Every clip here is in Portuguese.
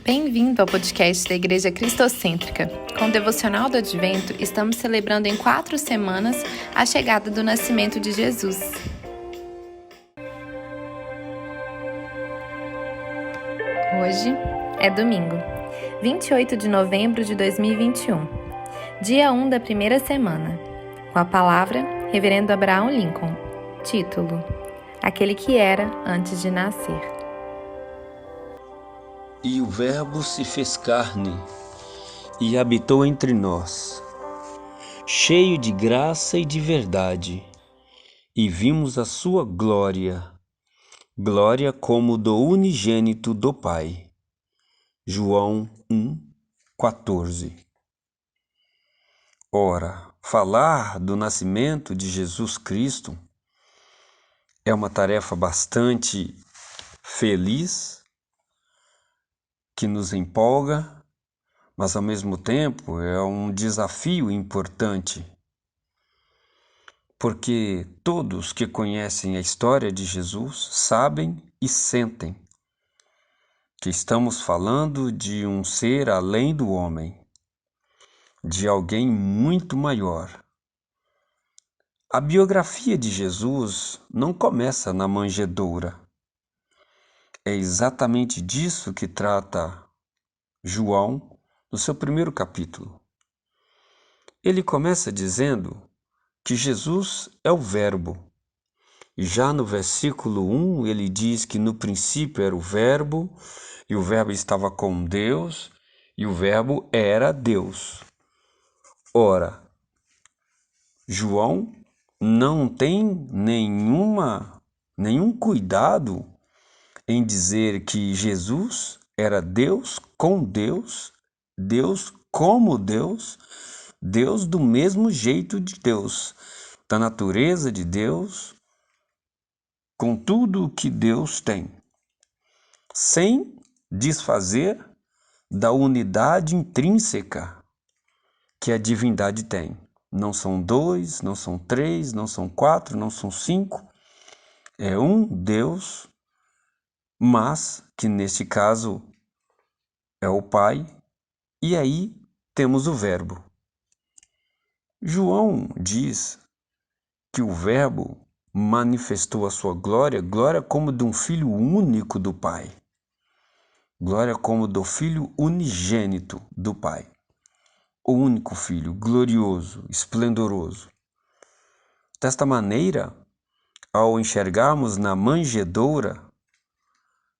Bem-vindo ao podcast da Igreja Cristocêntrica. Com o Devocional do Advento, estamos celebrando em 4 semanas a chegada do nascimento de Jesus. Hoje é domingo, 28 de novembro de 2021, dia 1 da primeira semana. Com a palavra, Reverendo Abraham Lincoln. Título: Aquele que era antes de nascer. E o Verbo se fez carne e habitou entre nós, cheio de graça e de verdade, e vimos a sua glória, glória como do unigênito do Pai. João 1:14. Ora, falar do nascimento de Jesus Cristo é uma tarefa bastante feliz, que nos empolga, mas ao mesmo tempo é um desafio importante, porque todos que conhecem a história de Jesus sabem e sentem que estamos falando de um ser além do homem, de alguém muito maior. A biografia de Jesus não começa na manjedoura. É exatamente disso que trata João no seu primeiro capítulo. Ele começa dizendo que Jesus é o Verbo. E já no versículo 1 ele diz que no princípio era o Verbo, e o Verbo estava com Deus, e o Verbo era Deus. Ora, João não tem nenhum cuidado em dizer que Jesus era Deus com Deus, Deus como Deus, Deus do mesmo jeito de Deus, da natureza de Deus, com tudo o que Deus tem, sem desfazer da unidade intrínseca que a divindade tem. Não são 2, não são 3, não são 4, não são 5. É um Deus, mas que neste caso é o Pai, e aí temos o Verbo. João diz que o Verbo manifestou a sua glória, glória como de um filho único do Pai. Glória como do Filho unigênito do Pai. O único Filho, glorioso, esplendoroso. Desta maneira, ao enxergarmos na manjedoura,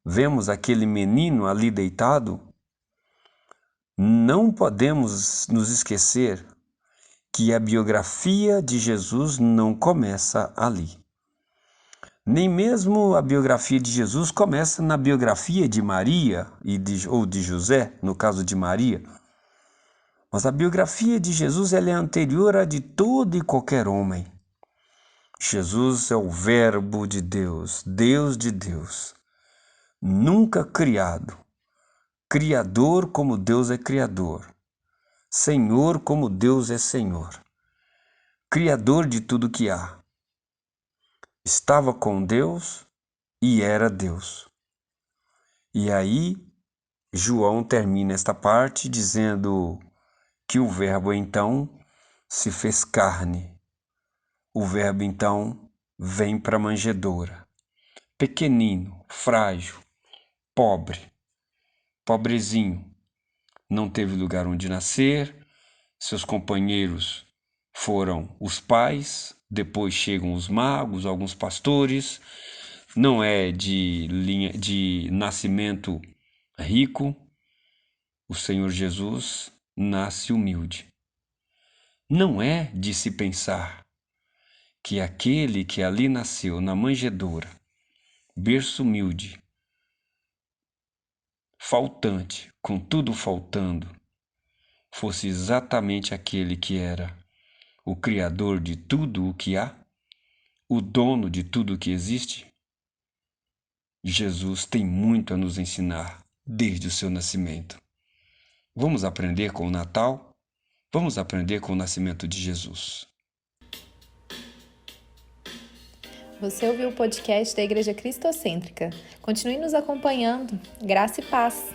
vemos aquele menino ali deitado, não podemos nos esquecer que a biografia de Jesus não começa ali. Nem mesmo a biografia de Jesus começa na biografia de Maria ou de José, no caso de Maria. Mas a biografia de Jesus ela é anterior à de todo e qualquer homem. Jesus é o Verbo de Deus, Deus de Deus, nunca criado, Criador como Deus é Criador, Senhor como Deus é Senhor, Criador de tudo que há. Estava com Deus e era Deus. E aí, João termina esta parte dizendo que o Verbo então se fez carne. O Verbo então vem para a manjedoura. Pequenino, frágil, pobrezinho. Não teve lugar onde nascer. Seus companheiros foram os pais, depois chegam os magos, alguns pastores. Não é de nascimento rico. O Senhor Jesus nasce humilde. Não é de se pensar que aquele que ali nasceu na manjedoura, berço humilde, faltante, com tudo faltando, fosse exatamente aquele que era o Criador de tudo o que há, o dono de tudo o que existe. Jesus tem muito a nos ensinar desde o seu nascimento. Vamos aprender com o Natal? Vamos aprender com o nascimento de Jesus. Você ouviu o podcast da Igreja Cristocêntrica. Continue nos acompanhando. Graça e paz.